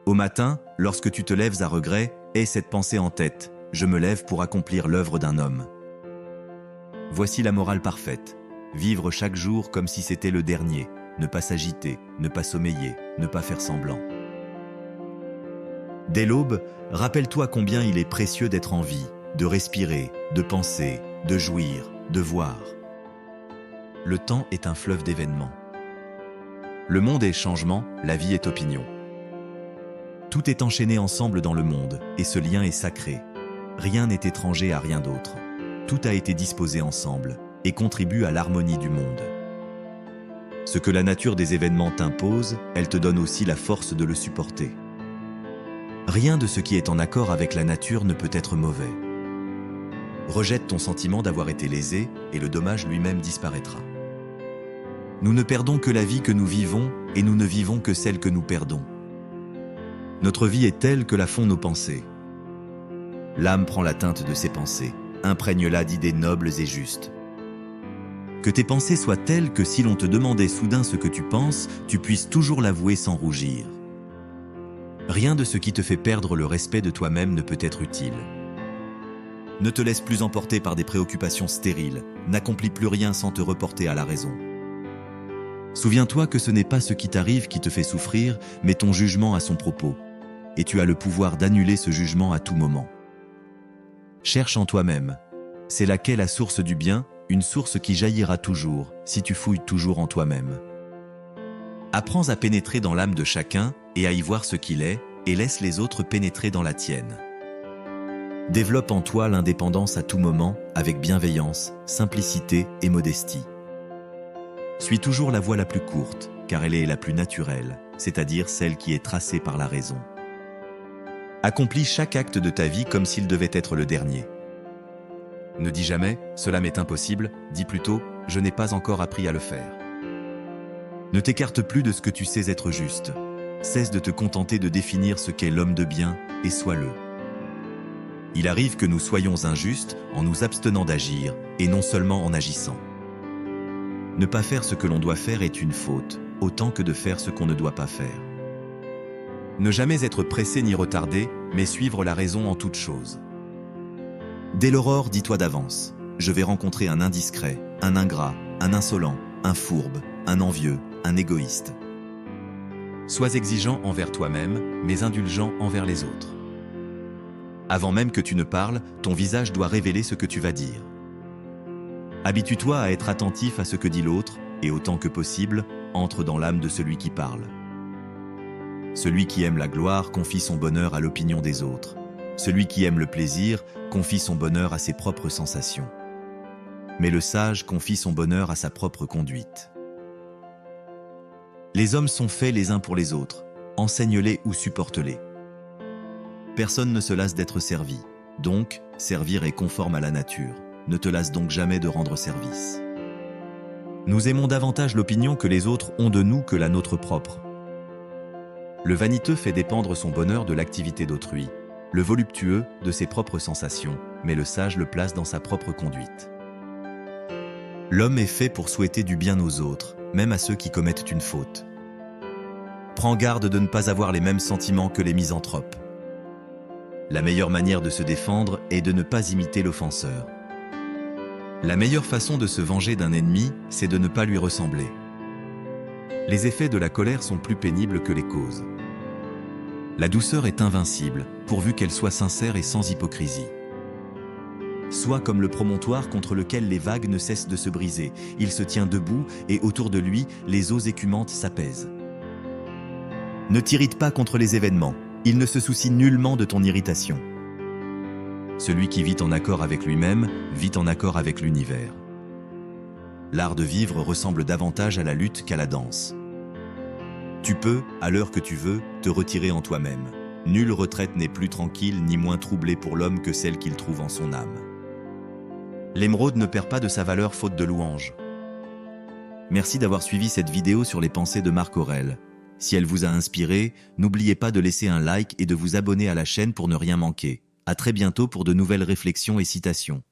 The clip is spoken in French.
Au matin, lorsque tu te lèves à regret, aie cette pensée en tête: je me lève pour accomplir l'œuvre d'un homme. Voici la morale parfaite. Vivre chaque jour comme si c'était le dernier. Ne pas s'agiter, ne pas sommeiller, ne pas faire semblant. Dès l'aube, rappelle-toi combien il est précieux d'être en vie, de respirer, de penser, de jouir, de voir. Le temps est un fleuve d'événements. Le monde est changement, la vie est opinion. Tout est enchaîné ensemble dans le monde, et ce lien est sacré. Rien n'est étranger à rien d'autre. Tout a été disposé ensemble, et contribue à l'harmonie du monde. Ce que la nature des événements t'impose, elle te donne aussi la force de le supporter. Rien de ce qui est en accord avec la nature ne peut être mauvais. Rejette ton sentiment d'avoir été lésé, et le dommage lui-même disparaîtra. Nous ne perdons que la vie que nous vivons, et nous ne vivons que celle que nous perdons. Notre vie est telle que la font nos pensées. L'âme prend la teinte de ses pensées, imprègne-la d'idées nobles et justes. Que tes pensées soient telles que si l'on te demandait soudain ce que tu penses, tu puisses toujours l'avouer sans rougir. Rien de ce qui te fait perdre le respect de toi-même ne peut être utile. Ne te laisse plus emporter par des préoccupations stériles, n'accomplis plus rien sans te reporter à la raison. Souviens-toi que ce n'est pas ce qui t'arrive qui te fait souffrir, mais ton jugement à son propos, et tu as le pouvoir d'annuler ce jugement à tout moment. Cherche en toi-même. C'est là qu'est la source du bien, une source qui jaillira toujours, si tu fouilles toujours en toi-même. Apprends à pénétrer dans l'âme de chacun, et à y voir ce qu'il est, et laisse les autres pénétrer dans la tienne. Développe en toi l'indépendance à tout moment, avec bienveillance, simplicité et modestie. Suis toujours la voie la plus courte, car elle est la plus naturelle, c'est-à-dire celle qui est tracée par la raison. Accomplis chaque acte de ta vie comme s'il devait être le dernier. Ne dis jamais « cela m'est impossible », dis plutôt « je n'ai pas encore appris à le faire ». Ne t'écarte plus de ce que tu sais être juste. Cesse de te contenter de définir ce qu'est l'homme de bien, et sois-le. Il arrive que nous soyons injustes en nous abstenant d'agir, et non seulement en agissant. Ne pas faire ce que l'on doit faire est une faute, autant que de faire ce qu'on ne doit pas faire. Ne jamais être pressé ni retardé, mais suivre la raison en toute chose. Dès l'aurore, dis-toi d'avance, je vais rencontrer un indiscret, un ingrat, un insolent, un fourbe, un envieux, un égoïste. Sois exigeant envers toi-même, mais indulgent envers les autres. Avant même que tu ne parles, ton visage doit révéler ce que tu vas dire. Habitue-toi à être attentif à ce que dit l'autre, et autant que possible, entre dans l'âme de celui qui parle. Celui qui aime la gloire confie son bonheur à l'opinion des autres. Celui qui aime le plaisir confie son bonheur à ses propres sensations. Mais le sage confie son bonheur à sa propre conduite. Les hommes sont faits les uns pour les autres, enseigne-les ou supporte-les. Personne ne se lasse d'être servi, donc servir est conforme à la nature. Ne te lasse donc jamais de rendre service. Nous aimons davantage l'opinion que les autres ont de nous que la nôtre propre. Le vaniteux fait dépendre son bonheur de l'activité d'autrui, le voluptueux de ses propres sensations, mais le sage le place dans sa propre conduite. L'homme est fait pour souhaiter du bien aux autres, même à ceux qui commettent une faute. Prends garde de ne pas avoir les mêmes sentiments que les misanthropes. La meilleure manière de se défendre est de ne pas imiter l'offenseur. La meilleure façon de se venger d'un ennemi, c'est de ne pas lui ressembler. Les effets de la colère sont plus pénibles que les causes. La douceur est invincible, pourvu qu'elle soit sincère et sans hypocrisie. Sois comme le promontoire contre lequel les vagues ne cessent de se briser. Il se tient debout et autour de lui, les eaux écumantes s'apaisent. Ne t'irrite pas contre les événements, il ne se soucie nullement de ton irritation. Celui qui vit en accord avec lui-même, vit en accord avec l'univers. L'art de vivre ressemble davantage à la lutte qu'à la danse. Tu peux, à l'heure que tu veux, te retirer en toi-même. Nulle retraite n'est plus tranquille ni moins troublée pour l'homme que celle qu'il trouve en son âme. L'émeraude ne perd pas de sa valeur faute de louange. Merci d'avoir suivi cette vidéo sur les pensées de Marc Aurèle. Si elle vous a inspiré, n'oubliez pas de laisser un like et de vous abonner à la chaîne pour ne rien manquer. À très bientôt pour de nouvelles réflexions et citations.